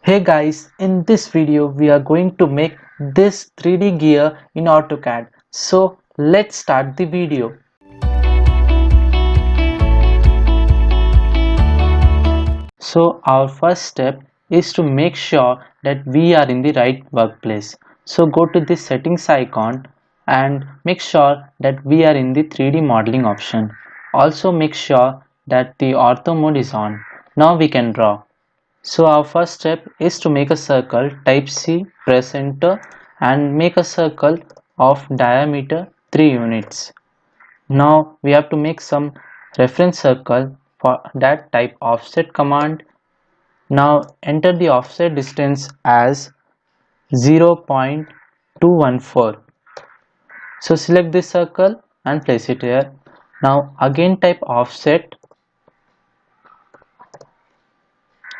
Hey guys, in this video we are going to make this 3D gear in AutoCAD. So let's start the video. So our first step is to make sure that we are in the right workplace. So go to the settings icon and make sure that we are in the 3D modeling option. Also make sure that the ortho mode is on. Now we can draw. So our first step is to make a circle, type C, press enter and make a circle of diameter 3 units. Now we have to make some reference circle. For that, type offset command. Now enter the offset distance as 0.214. So select this circle and place it here. Now again type offset.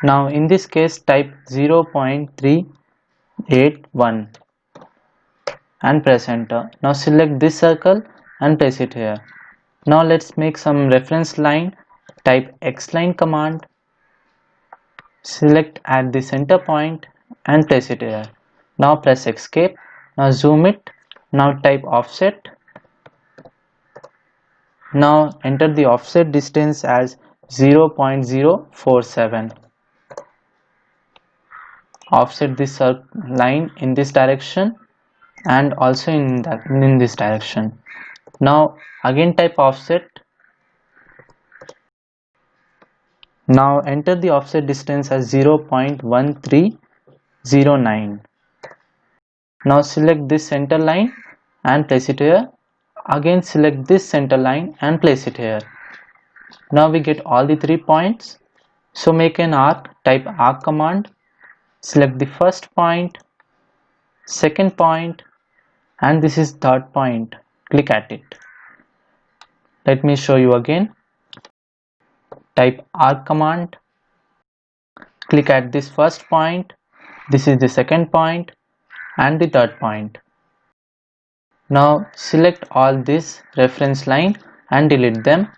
Now in this case type 0.381 and press enter. Now select this circle and place it here. Now let's make some reference line. Type xline command, select at the center point and place it here. Now press escape. Now zoom it. Now type offset. Now enter the offset distance as 0.047. Offset this line in this direction and also in this direction. Now again type offset. Now enter the offset distance as 0.1309. Now select this center line and place it here. Again select this center line and place it here. Now we get all the 3 points. So make an arc, type arc command, select the first point, second point, and this is third point. Click at it. Let me show you again. Type arc command, click at this first point, this is the second point and the third point. Now select all this reference line and delete them.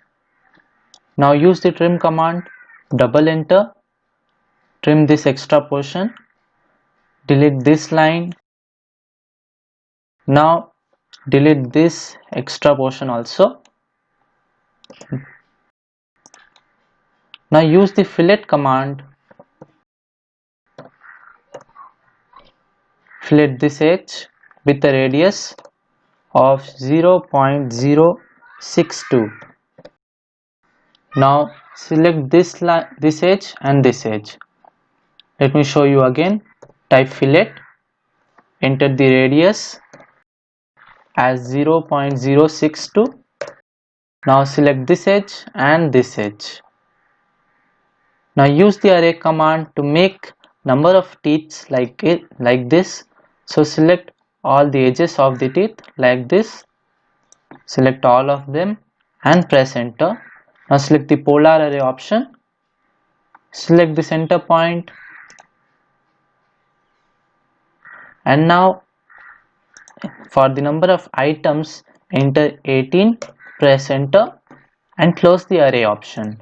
Now use the trim command, double enter, trim this extra portion, delete this line. Now delete this extra portion also. Now use the fillet command, fillet this edge with a radius of 0.062. Now select this edge and this edge. Let me show you again. Type fillet, enter the radius as 0.062. Now select this edge and this edge. Now use the array command to make number of teeth like this. So select all the edges of the teeth like this. Select all of them and press enter. Now select the polar array option. Select the center point. And now for the number of items, enter 18, press enter and close the array option.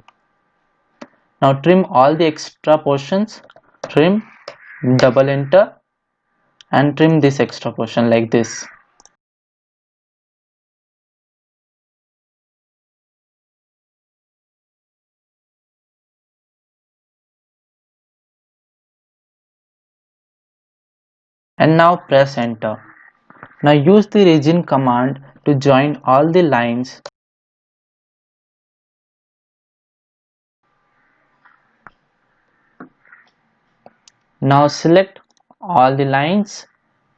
Now trim all the extra portions, trim, double enter and trim this extra portion like this. And now press enter. Now use the region command to join all the lines. Now select all the lines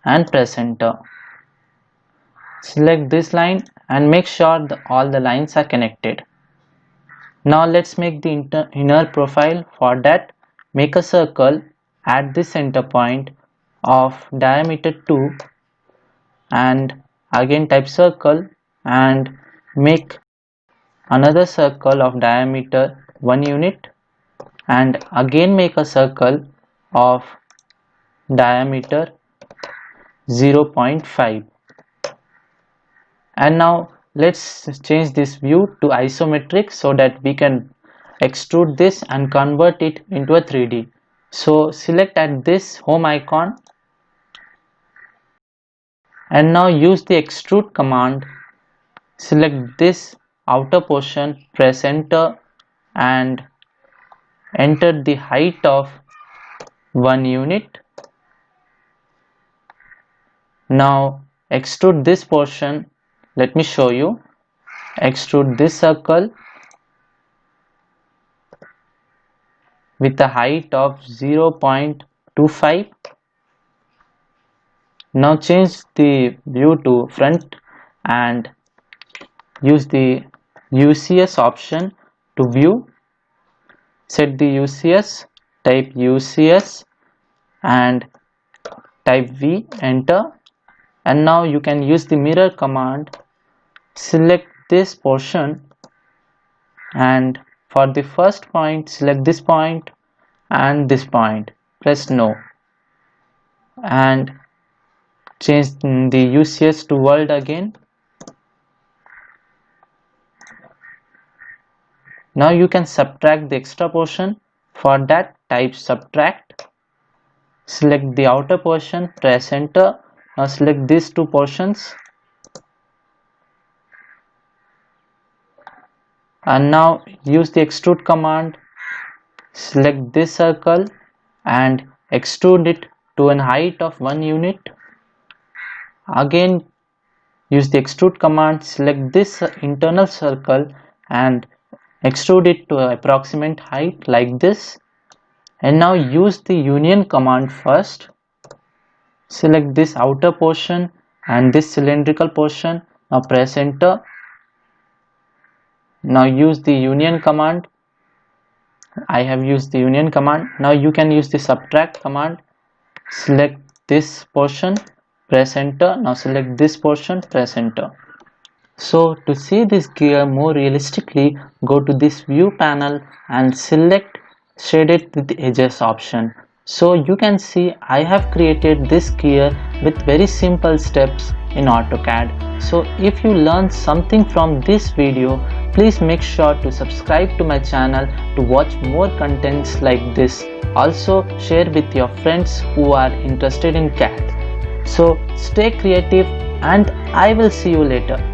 and press enter. Select this line and make sure all the lines are connected. Now let's make the inner profile. For that, make a circle at the center point of diameter 2 and again type circle and make another circle of diameter 1 unit and again make a circle of diameter 0.5. And now let's change this view to isometric so that we can extrude this and convert it into a 3D. So select at this home icon and now use the extrude command. Select this outer portion, press enter and enter the height of 1 unit. Now extrude this portion. Let me show you. Extrude this circle with a height of 0.25. Now change the view to front and use the UCS option to view. Set the UCS, type UCS and type V, enter. And now you can use the mirror command. Select this portion and for the first point select this point and this point. Press no and change the UCS to world again. Now you can subtract the extra portion. For that, type subtract. Select the outer portion, press enter. Now select these two portions and now use the extrude command. Select this circle and extrude it to a height of 1 unit. Again use the extrude command. Select this internal circle and extrude it to an approximate height like this. And now use the union command first. Select this outer portion and this cylindrical portion. Now press enter. Now use the union command. I have used the union command. Now you can use the subtract command. Select this portion, press enter. Now select this portion, press enter. So to see this gear more realistically, go to this view panel and select shaded with edges option. So you can see I have created this gear with very simple steps in AutoCAD. So if you learned something from this video, please make sure to subscribe to my channel to watch more contents like this. Also share with your friends who are interested in CAD. So stay creative and I will see you later.